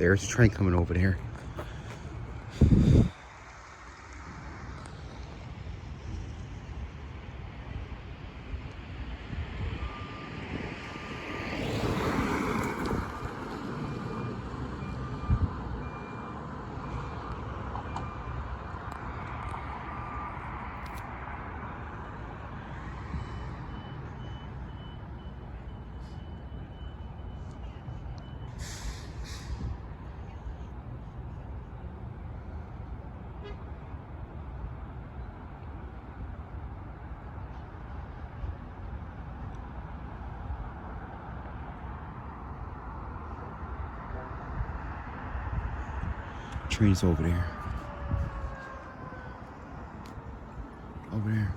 there's a train coming over there. Train's over there. Over there.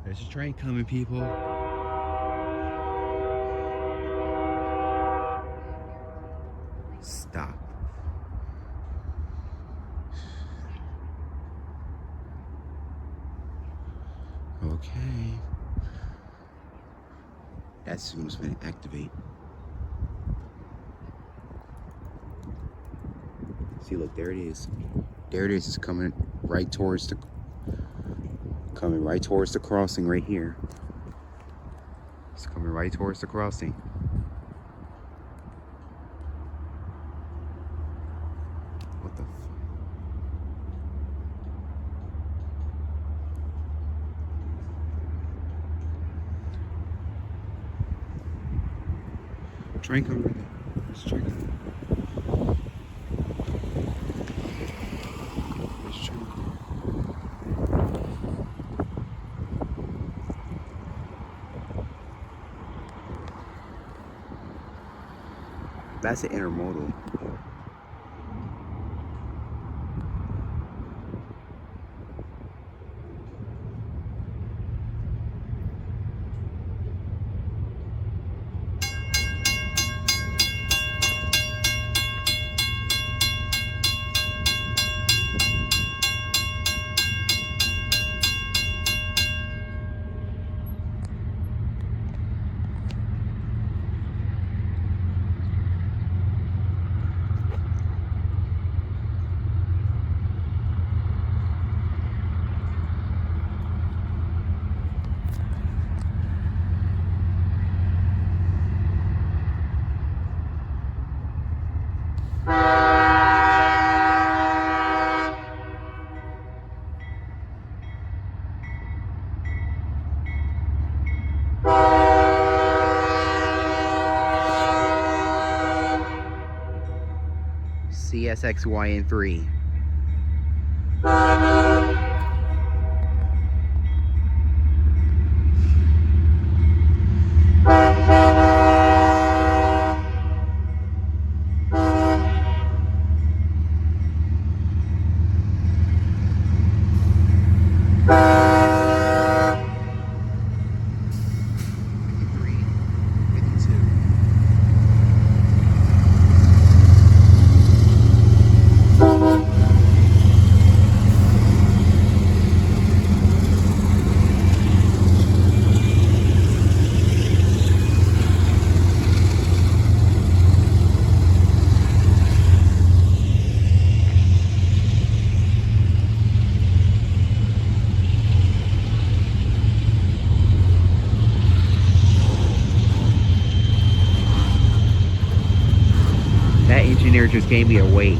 There's a train coming, people. Stop. Okay. As soon as we activate. See, look, there it is. There it is. It's coming right towards the crossing right here. It's coming right towards the crossing. What the train coming right there. There's a train coming. There's a train coming. That's an intermodal. CSX YN3. That engineer just gave me a wave.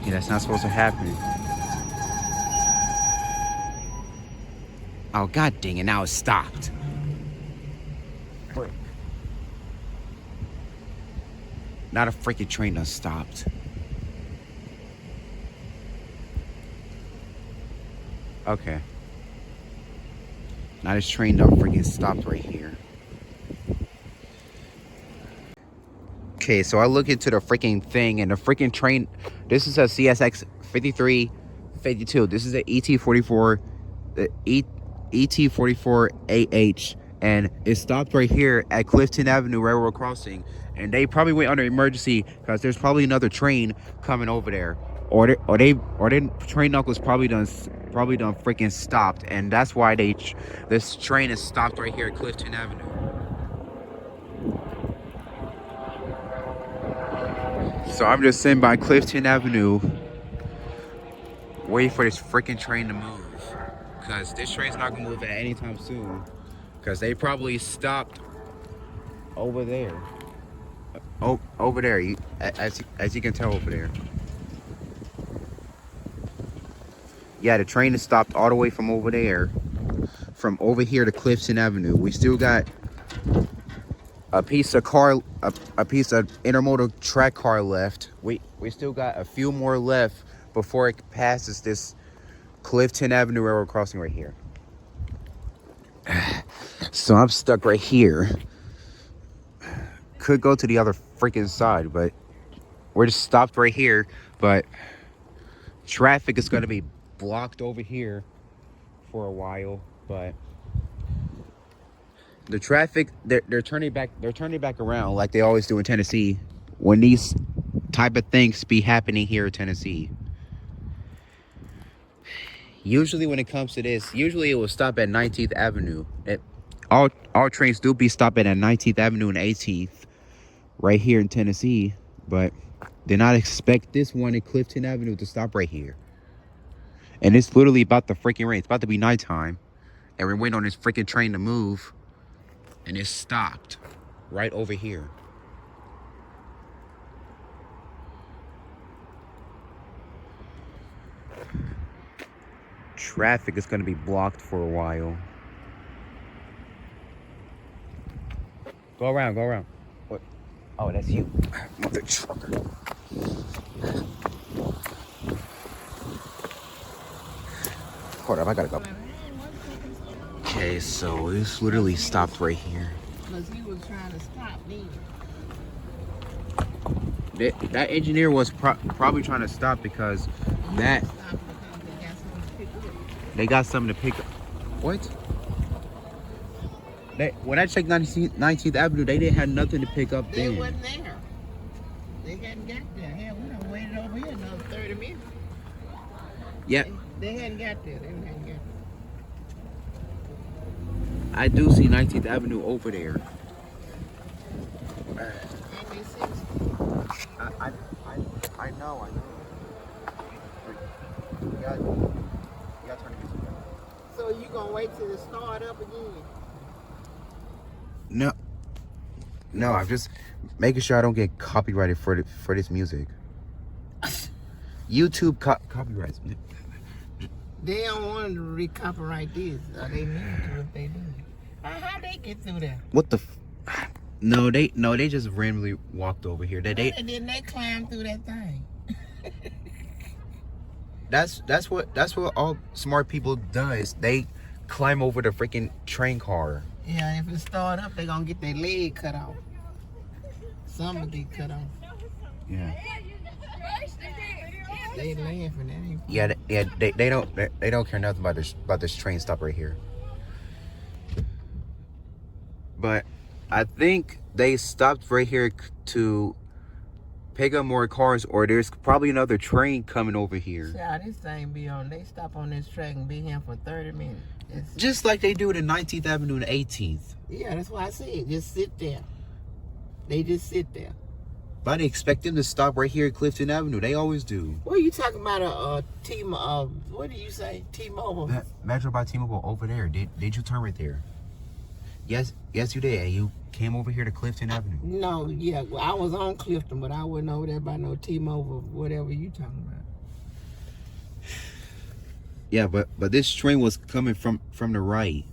Okay, that's not supposed to happen. Oh, god dang it, now it's stopped. Wait. Not a freaking train done stopped. Okay. Now this train done freaking stopped right here. Okay, so I look into the freaking thing and the freaking train. This is a CSX 5352. This is an ET44, the ET44AH, and it stopped right here at Clifton Avenue Railroad crossing. And they probably went under emergency because there's probably another train coming over there, or they train knuckles probably done freaking stopped, and that's why this train is stopped right here at Clifton Avenue. So I'm just sitting by Clifton Avenue waiting for this freaking train to move. Because this train's not going to move at any time soon. Because they probably stopped over there. Oh, over there. As you can tell over there. Yeah, the train is stopped all the way from over there. From over here to Clifton Avenue. We still got a piece of intermodal track car left. We still got a few more left before it passes this Clifton Avenue Railroad crossing right here. So I'm stuck right here. Could go to the other freaking side, but we're just stopped right here. But traffic is going to be blocked over here for a while. But the traffic, they're turning back around like they always do in Tennessee when these type of things be happening here in Tennessee. Usually when it comes to this, usually it will stop at 19th Avenue. All trains do be stopping at 19th Avenue and 18th right here in Tennessee, but did not expect this one at Clifton Avenue to stop right here. And it's literally about to freaking rain. It's about to be nighttime, and we're waiting on this freaking train to move. And it stopped right over here. Traffic is going to be blocked for a while. Go around. What? Oh, that's you. Mother trucker. Hold up, I gotta go. Okay, so it's literally stopped right here. Because he was trying to stop me. That engineer was probably trying to stop because they got something to pick up. What? When I checked 19th Avenue, they didn't have nothing to pick up then. They wasn't there. They hadn't got there. Hell, we done waited over here another 30 minutes. Yeah. They hadn't got there. I do see 19th Avenue over there. I know. You gotta turn the music down. So you gonna wait till it start up again? No, I'm just making sure I don't get copyrighted for this music. YouTube copyrights. They don't want to re-copyright this. Or they need to if they do. How'd they get through there? What the? No, they just randomly walked over here. Then they climbed through that thing. That's what all smart people does. They climb over the freaking train car. Yeah, if it start up, they gonna get their leg cut off. Some will get cut off. Yeah. They laughing at him. Yeah. They don't care nothing about this train stop right here. But I think they stopped right here to pick up more cars, or there's probably another train coming over here. See how this thing be on. They stop on this track and be here for 30 minutes. Just like they do it in 19th Avenue and 18th. Yeah, that's why I said just sit there. They just sit there. But I expect them to stop right here at Clifton Avenue. They always do. What are you talking about? What did you say? T-Mobile? Metro by T-Mobile over there. Did you turn right there? Yes, you did. And you came over here to Clifton Avenue. No, yeah, well, I was on Clifton, but I wasn't over there by no T-Mobile, whatever you talking about. Yeah, but this train was coming from the right.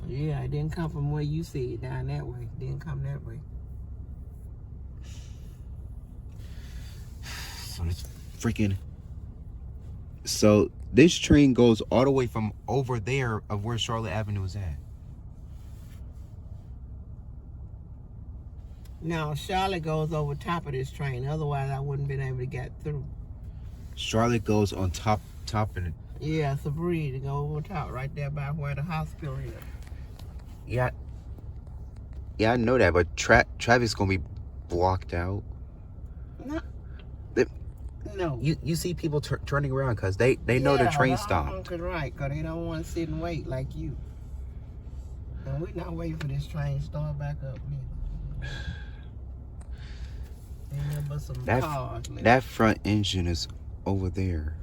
Yeah, it didn't come from where you see it down that way. It didn't come that way. So it's freaking. So this train goes all the way from over there of where Charlotte Avenue is at. Now, Charlotte goes over top of this train. Otherwise, I wouldn't been able to get through. Charlotte goes on top of it. Yeah, it's a bridge to go over top right there by where the hospital is. Yeah, I know that, but traffic's gonna be blocked out. No. No. You see people turning around because they know the train stopped. Right, because they don't want to sit and wait like you. And we're not waiting for this train to start back up neither. Ain't but some cars. That front engine is over there.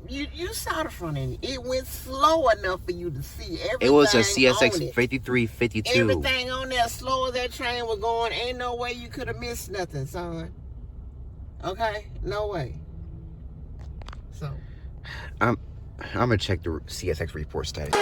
You saw the front end. It went slow enough for you to see everything. It was a CSX 5352. Everything on there, slow as that train was going, ain't no way you could have missed nothing, son. Okay? No way. So. I'm gonna check the CSX report status.